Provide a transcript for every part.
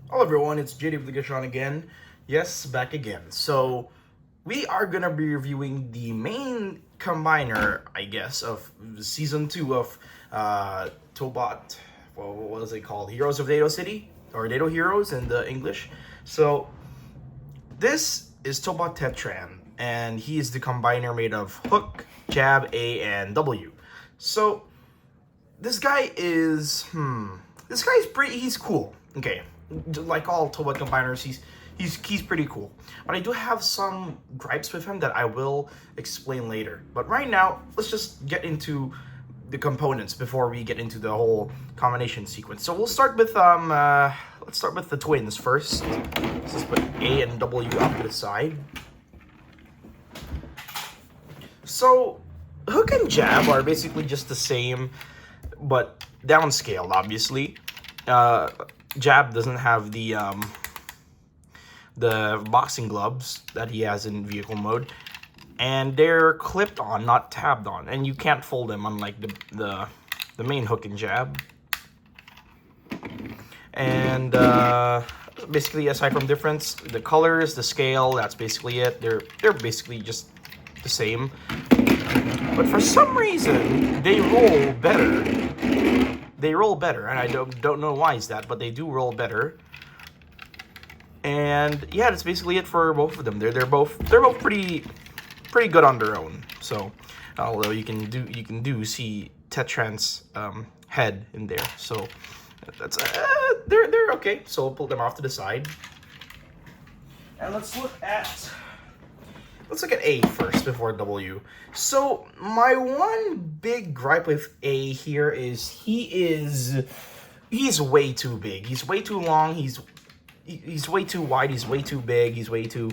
Hello everyone, it's JD again. Yes, back again. So we are gonna be reviewing the main combiner, I guess, of season 2 of Tobot. Well, what is it called? Heroes of Daedo City? Or Daedo Heroes in the English. So this is Tobot Tetran, and he is the combiner made of hook, jab, A, and W. So this guy is he's cool. Okay, like all Tobot combiners, he's pretty cool. But I do have some gripes with him that I will explain later. But right now, let's just get into the components before we get into the whole combination sequence. So we'll start with let's start with the twins first. Let's just put A and W off to the side. So hook and jab are basically just the same, but downscaled, obviously. Jab doesn't have the boxing gloves that he has in vehicle mode, and they're clipped on, not tabbed on, and you can't fold them unlike the main hook and jab. And basically, aside from difference, the colors, the scale, that's basically it. They're basically just the same. But for some reason, they roll better. They roll better, and I don't know why is that, but they do roll better. And yeah, that's basically it for both of them. They're both pretty good on their own. So, although you can see Tetran's head in there. So that's they're okay. So we'll pull them off to the side, and let's look at A first before W. So my one big gripe with A here is he's way too big. He's way too long. He's way too wide. He's way too big. He's way too,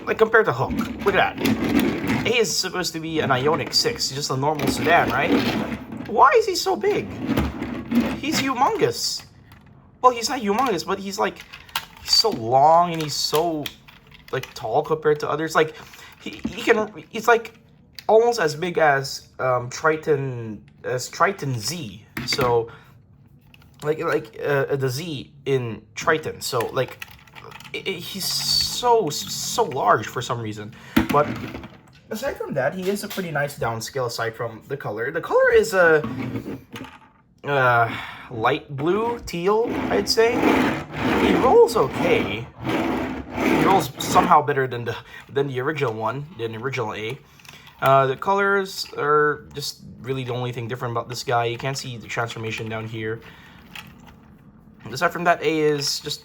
like, compared to Hook. Look at that. A is supposed to be an Ionic 6, just a normal sedan, right? Why is he so big? He's humongous. Well, he's not humongous, but he's so long and he's so tall compared to others. Like he's like almost as big as Triton Z. So the Z in Triton. So he's so large for some reason. But aside from that, he is a pretty nice downscale. Aside from the color is a light blue teal, I'd say. He rolls okay. He rolls somehow better than the original one, than the original A. The colors are just really the only thing different about this guy. You can't see the transformation down here. Aside from that, he's just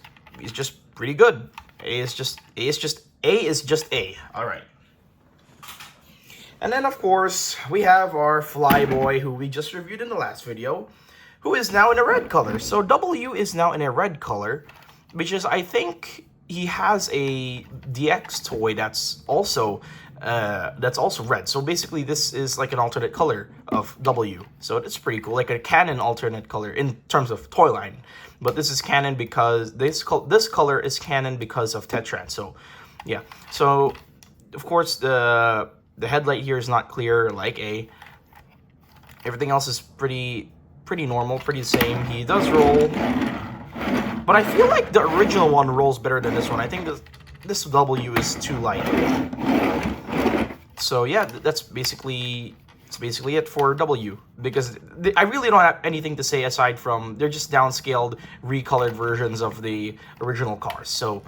pretty good. A is just A. All right. And then of course we have our Flyboy, who we just reviewed in the last video, who is now in a red color. So W is now in a red color, which is, I think, he has a DX toy that's also red. So basically, this is like an alternate color of W. So it's pretty cool, like a canon alternate color in terms of toy line. But this is canon because this color is canon because of Tetran. So yeah. So of course the headlight here is not clear like A. Everything else is pretty normal, pretty the same. He does roll, but I feel like the original one rolls better than this one. I think this W is too light. So yeah, that's basically it for W, because I really don't have anything to say aside from they're just downscaled, recolored versions of the original cars. So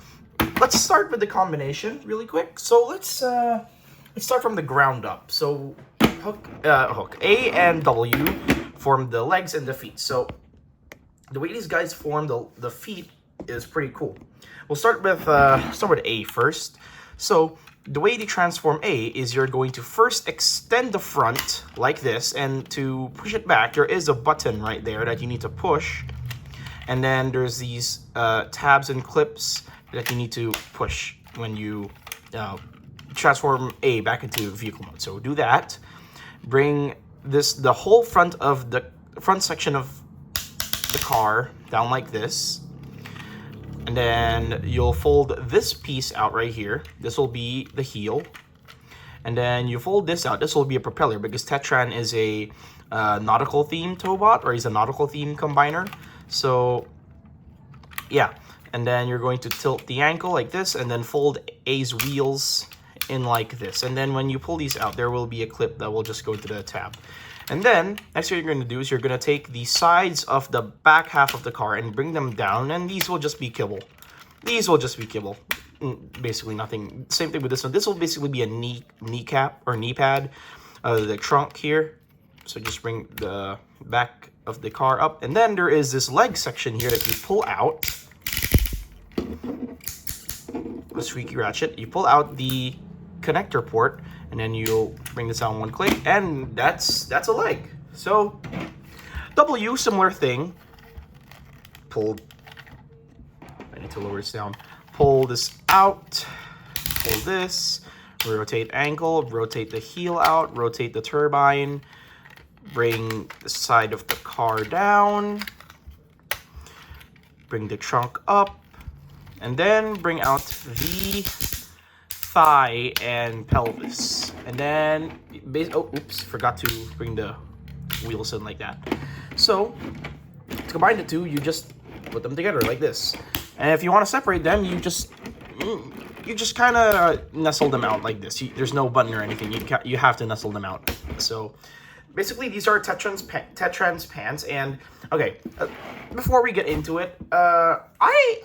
let's start with the combination really quick. So let's start from the ground up. So hook A and W form the legs and the feet. So the way these guys form the feet is pretty cool. We'll start with A first. So the way they transform A is you're going to first extend the front like this, and to push it back, there is a button right there that you need to push. And then there's these tabs and clips that you need to push when you transform A back into vehicle mode. So do that. Bring the whole front section of the car down like this. And then you'll fold this piece out right here. This will be the heel. And then you fold this out. This will be a propeller, because Tetran is a nautical theme Tobot, or he's a nautical theme combiner. So yeah, and then you're going to tilt the ankle like this, and then fold A's wheels in like this. And then when you pull these out, there will be a clip that will just go to the tab. And then next thing you're going to do is you're going to take the sides of the back half of the car and bring them down, and these will just be kibble. These will just be kibble. Basically nothing. Same thing with this one. This will basically be a kneecap or knee pad. The trunk here. So just bring the back of the car up, and then there is this leg section here that you pull out. A squeaky ratchet. You pull out the connector port, and then you'll bring this down one click, and that's a leg. So W, similar thing. Pull. I need to lower this down. Pull this out. Pull this. Rotate ankle. Rotate the heel out. Rotate the turbine. Bring the side of the car down. Bring the trunk up. And then bring out the thigh and pelvis. And then, oh, oops, forgot to bring the wheels in like that. So, to combine the two, you just put them together like this. And if you want to separate them, you just kind of nestle them out like this. There's no button or anything. You have to nestle them out. So, basically, these are Tetran's pants. And, okay, before we get into it, I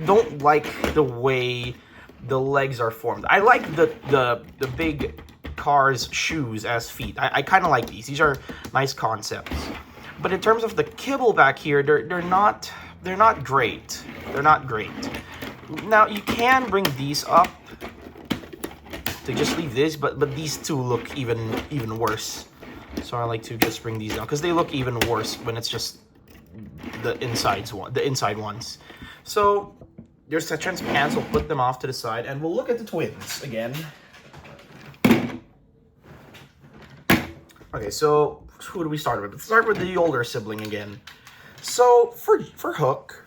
don't like the way the legs are formed. I like the big car's shoes as feet. I kind of like these. These are nice concepts. But in terms of the kibble back here, they're not great. They're not great. Now you can bring these up to just leave this, but these two look even worse. So I like to just bring these down because they look even worse when it's just the inside ones. So there's Tetran's pants. We'll put them off to the side, and we'll look at the twins again. Okay, so who do we start with? Let's start with the older sibling again. So for Hook,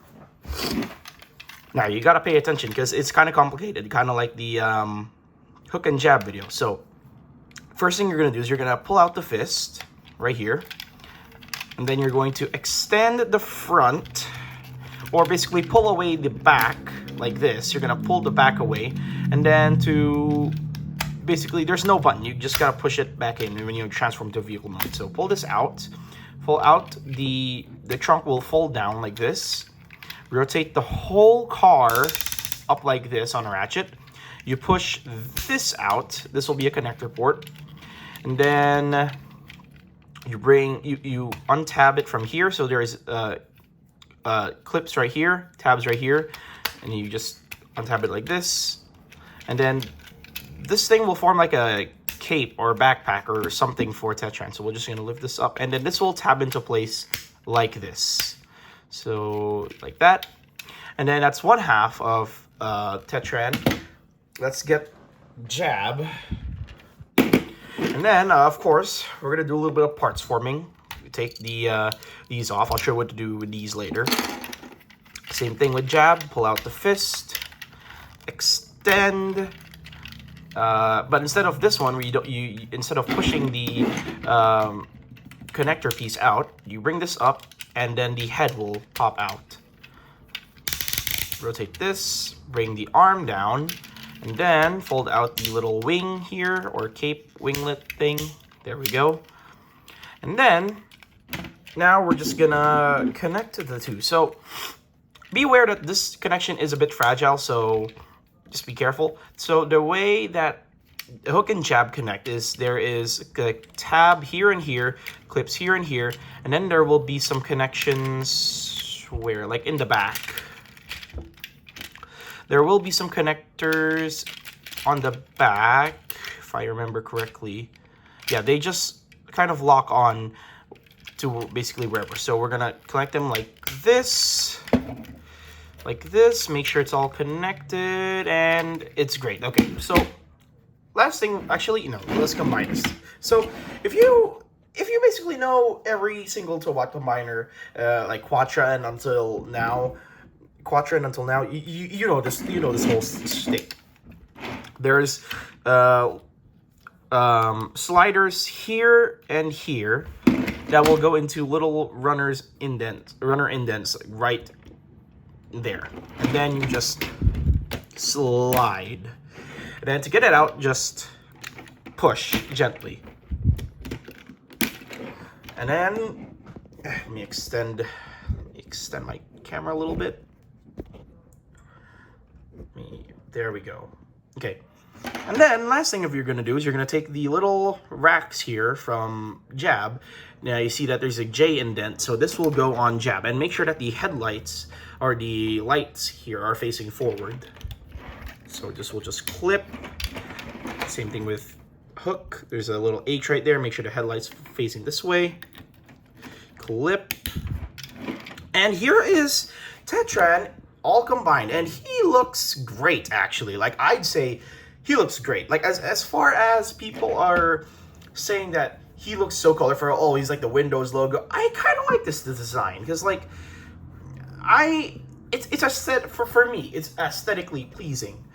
now you gotta pay attention because it's kind of complicated, kind of like the hook and jab video. So first thing you're gonna do is you're gonna pull out the fist right here, and then you're going to extend the front, or basically pull away the back like this. You're gonna pull the back away, and then to basically, there's no button. You just gotta push it back in when you transform to vehicle mode. So pull this out. Pull out, the trunk will fold down like this. Rotate the whole car up like this on a ratchet. You push this out. This will be a connector port. And then you untab it from here. So there is clips right here, tabs right here. And you just untab it like this. And then this thing will form like a cape or a backpack or something for Tetran. So we're just gonna lift this up, and then this will tab into place like this. So like that. And then that's one half of Tetran. Let's get jab. And then of course we're gonna do a little bit of parts forming. We take these off. I'll show you what to do with these later. Same thing with jab. Pull out the fist, extend. But instead of this one, where instead of pushing the connector piece out, you bring this up, and then the head will pop out. Rotate this, bring the arm down, and then fold out the little wing here, or cape winglet thing. There we go. And then now we're just gonna connect the two. So be aware that this connection is a bit fragile, so just be careful. So the way that hook and jab connect is there is a tab here and here, clips here and here, and then there will be some connections where, like in the back. There will be some connectors on the back, if I remember correctly. Yeah, they just kind of lock on to basically wherever. So we're gonna connect them like this. Like this, make sure it's all connected, and it's great. Okay, so last thing, actually, let's combine this. So if you basically know every single Tobot combiner, like Quattran until now, you know this whole stick. There's sliders here and here that will go into little runner indents right there. And then you just slide. And then to get it out, just push gently. And then let me extend my camera a little bit. There we go. Okay. And then last thing if you're going to do is you're going to take the little racks here from jab. Now you see that there's a J indent, so this will go on jab. And make sure that the headlights or the lights here are facing forward. So this will just clip. Same thing with hook. There's a little H right there. Make sure the headlights facing this way. Clip. And here is Tetran all combined. And he looks great, actually. Like, I'd say he looks great. Like, as far as people are saying that he looks so colorful, oh, he's like the Windows logo, I kind of like this design. Because, like, it's for me, it's aesthetically pleasing.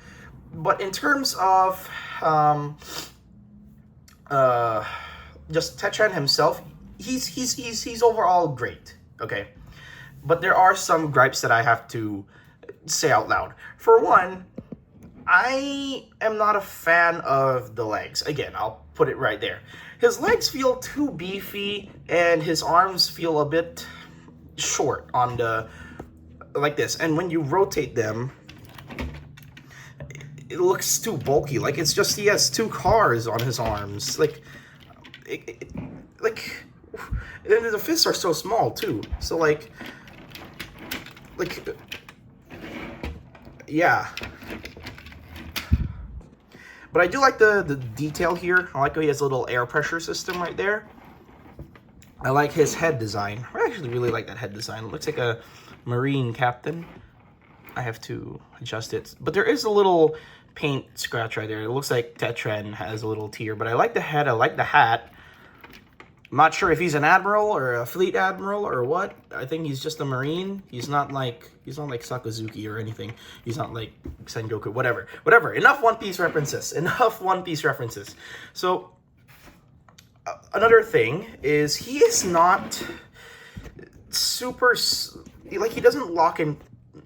But in terms of just Tetran himself, he's overall great, okay? But there are some gripes that I have to say out loud. For one, I am not a fan of the legs. Again, I'll put it right there. His legs feel too beefy, and his arms feel a bit short on the, like this. And when you rotate them, it looks too bulky. Like, it's just, he has 2 cars on his arms. Like, and the fists are so small too. So like, yeah. But I do like the detail here. I like how he has a little air pressure system right there. I like his head design. I actually really like that head design. It looks like a Marine captain. I have to adjust it. But there is a little paint scratch right there. It looks like Tetran has a little tear. But I like the head. I like the hat. I'm not sure if he's an admiral or a fleet admiral or what. I think he's just a Marine. He's not like Sakazuki or anything. He's not like Sengoku, whatever. Whatever. Enough One Piece references. Enough One Piece references. So, another thing is he is not super, like, he doesn't lock in.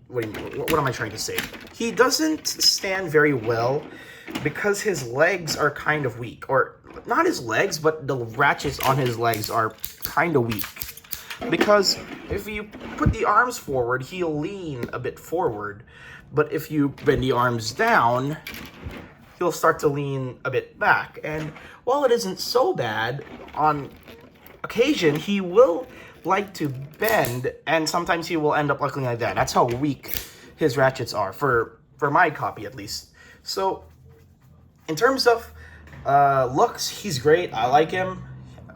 What am I trying to say? He doesn't stand very well because his legs are kind of weak. Or, not his legs, but the ratchets on his legs are kind of weak. Because if you put the arms forward, he'll lean a bit forward. But if you bend the arms down, he'll start to lean a bit back. And while it isn't so bad, on occasion, he will like to bend, and sometimes he will end up looking like that. That's how weak his ratchets are, for my copy at least. So, in terms of looks, he's great. I like him.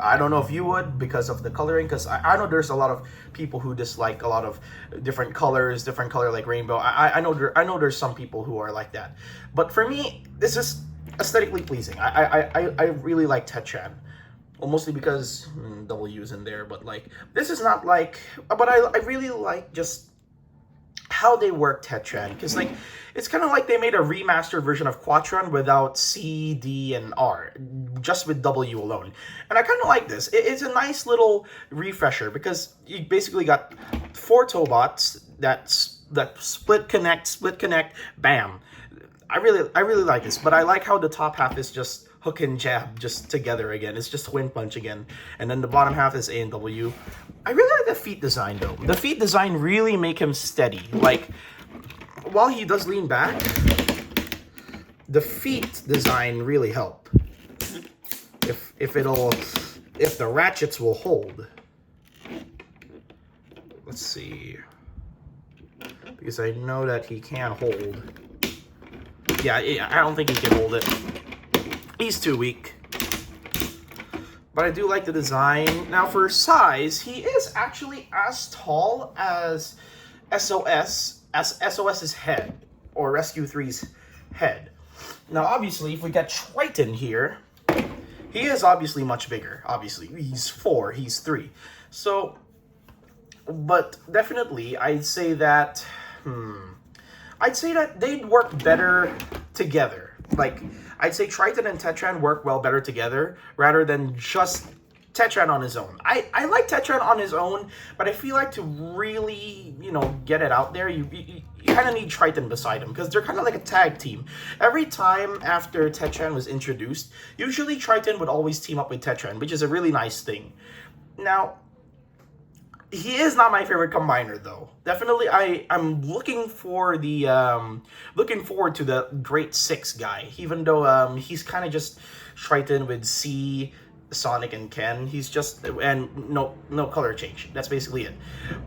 I don't know if you would because of the coloring, because I know there's a lot of people who dislike a lot of different colors, different color like rainbow. I know there's some people who are like that. But for me, this is aesthetically pleasing. I really like Tetran. Well, mostly because W is in there, but like, this is not like, but I really like just how they work Tetran, because like, it's kind of like they made a remastered version of Quatron without C, D, and R, just with W alone. And I kind of like this. It's a nice little refresher, because you basically got 4 Tobots that split connect, bam. I really like this, but I like how the top half is just hook and jab just together again. It's just twin punch again. And then the bottom half is A and W. I really like the feet design though. The feet design really make him steady. Like, while he does lean back, the feet design really help. If the ratchets will hold. Let's see. Because I know that he can hold. Yeah, I don't think he can hold it. He's too weak. But I do like the design. Now for size, he is actually as tall as SOS's head, or Rescue 3's head. Now obviously, if we get Triton here, he is obviously much bigger. Obviously, he's 4, he's 3. So, but definitely, I'd say that they'd work better together. Like, I'd say Triton and Tetran work well better together rather than just Tetran on his own. I like Tetran on his own, but I feel like to really, you know, get it out there, you kind of need Triton beside him, because they're kind of like a tag team. Every time after Tetran was introduced, usually Triton would always team up with Tetran, which is a really nice thing. Now, he is not my favorite combiner though. Definitely, I'm looking for the looking forward to the Great Six guy. Even though he's kind of just Triton with C, Sonic, and Ken. He's just, and no color change. That's basically it.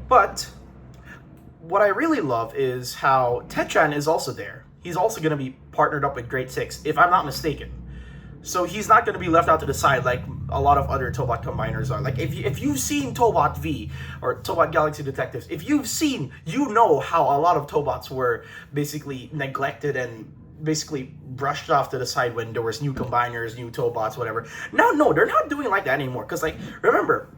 But what I really love is how Tetran is also there. He's also going to be partnered up with Great Six, if I'm not mistaken. So he's not going to be left out to the side like a lot of other Tobot combiners are. Like, if you've seen Tobot V or Tobot Galaxy Detectives, if you've seen, you know how a lot of Tobots were basically neglected and basically brushed off to the side when there was new combiners, new Tobots, whatever. Now, no, they're not doing like that anymore. Because, like, remember,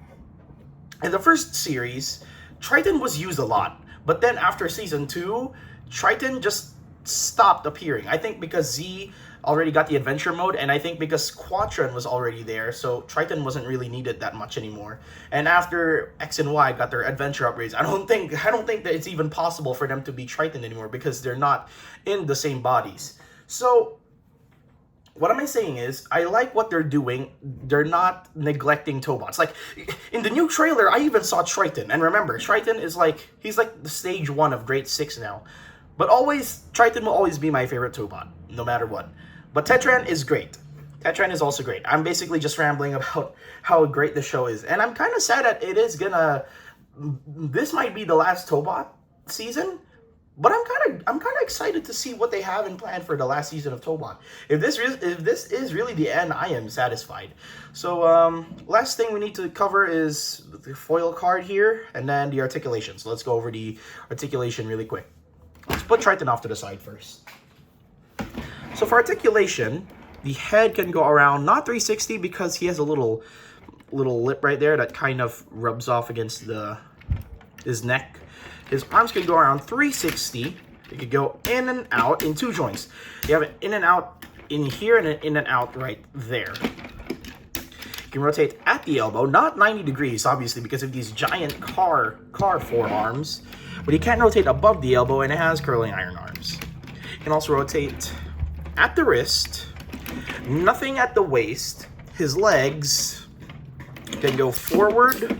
in the first series, Triton was used a lot. But then after Season 2, Triton just stopped appearing. I think because Z already got the adventure mode, and I think because Quatron was already there, so Triton wasn't really needed that much anymore. And after X and Y got their adventure upgrades, I don't think that it's even possible for them to be Triton anymore, because they're not in the same bodies. So what am I saying is, I like what they're doing. They're not neglecting Tobots. Like, in the new trailer, I even saw Triton. And remember, Triton is like, he's like the stage 1 of Great Six now. But always, Triton will always be my favorite Tobot, no matter what. But Tetran is great. Tetran is also great. I'm basically just rambling about how great the show is. And I'm kind of sad that it is gonna... This might be the last Tobot season. But I'm kind of excited to see what they have in plan for the last season of Tobot. If this is really the end, I am satisfied. So last thing we need to cover is the foil card here, and then the articulation. So let's go over the articulation really quick. Let's put Triton off to the side first. So for articulation, the head can go around not 360 because he has a little lip right there that kind of rubs off against his neck. His arms can go around 360. It could go in and out in 2 joints. You have an in and out in here and an in and out right there. You can rotate at the elbow, not 90 degrees, obviously, because of these giant car forearms. But you can't rotate above the elbow, and it has curling iron arms. You can also rotate at the wrist, nothing at the waist. His legs can go forward,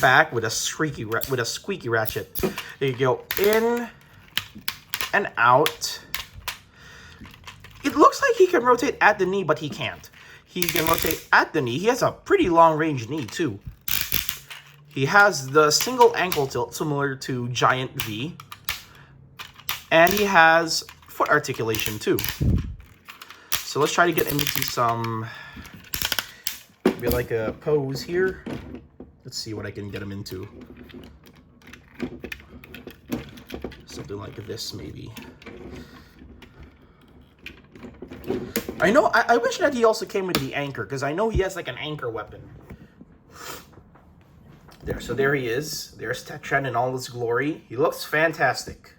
back with a squeaky ratchet. There you go, in and out. It looks like he can rotate at the knee, but he can't. He can rotate at the knee. He has a pretty long range knee too. He has the single ankle tilt similar to Giant V, and he has foot articulation too. So let's try to get into some, maybe like a pose here. Let's see what I can get him into. Something like this, maybe. I know, I wish that he also came with the anchor, because I know he has like an anchor weapon. There, so there he is. There's Tetran in all his glory. He looks fantastic.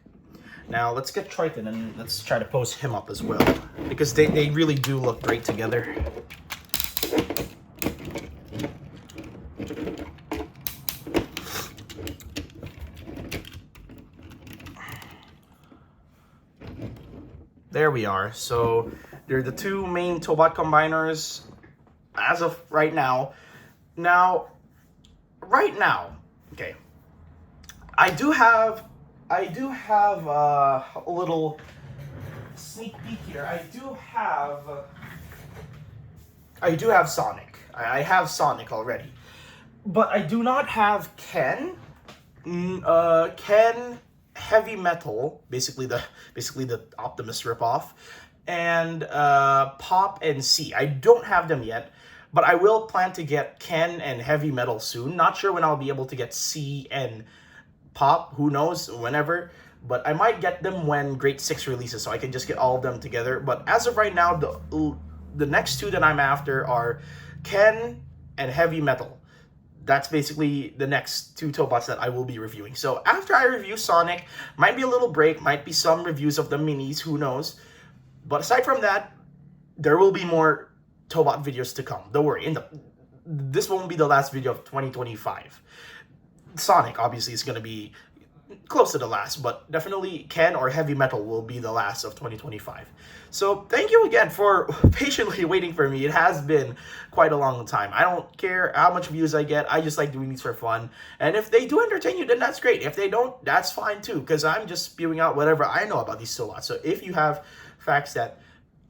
Now, let's get Triton and let's try to pose him up as well, because they really do look great together. There we are. So they're the 2 main Tobot combiners as of right now. Right now, okay. I do have a little sneak peek here. I do have Sonic. I have Sonic already, but I do not have Ken. Ken, Heavy Metal, basically the Optimus ripoff, and Pop and C. I don't have them yet, but I will plan to get Ken and Heavy Metal soon. Not sure when I'll be able to get C and Pop. Who knows? Whenever. But I might get them when Great Six releases, so I can just get all of them together. But as of right now, the next 2 that I'm after are Ken and Heavy Metal. That's basically the next 2 Tobots that I will be reviewing. So after I review Sonic, might be a little break, might be some reviews of the minis, who knows. But aside from that, there will be more Tobot videos to come. Don't worry, this won't be the last video of 2025. Sonic obviously is going to be close to the last, but definitely Ken or Heavy Metal will be the last of 2025. So thank you again for patiently waiting for me. It has been quite a long time. I don't care how much views I get. I just like doing these for fun. And if they do entertain you, then that's great. If they don't, that's fine too, because I'm just spewing out whatever I know about these Tobot. So if you have facts that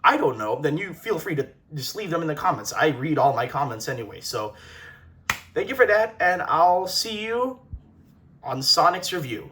I don't know, then you feel free to just leave them in the comments. I read all my comments anyway. So thank you for that, and I'll see you on Sonic's review.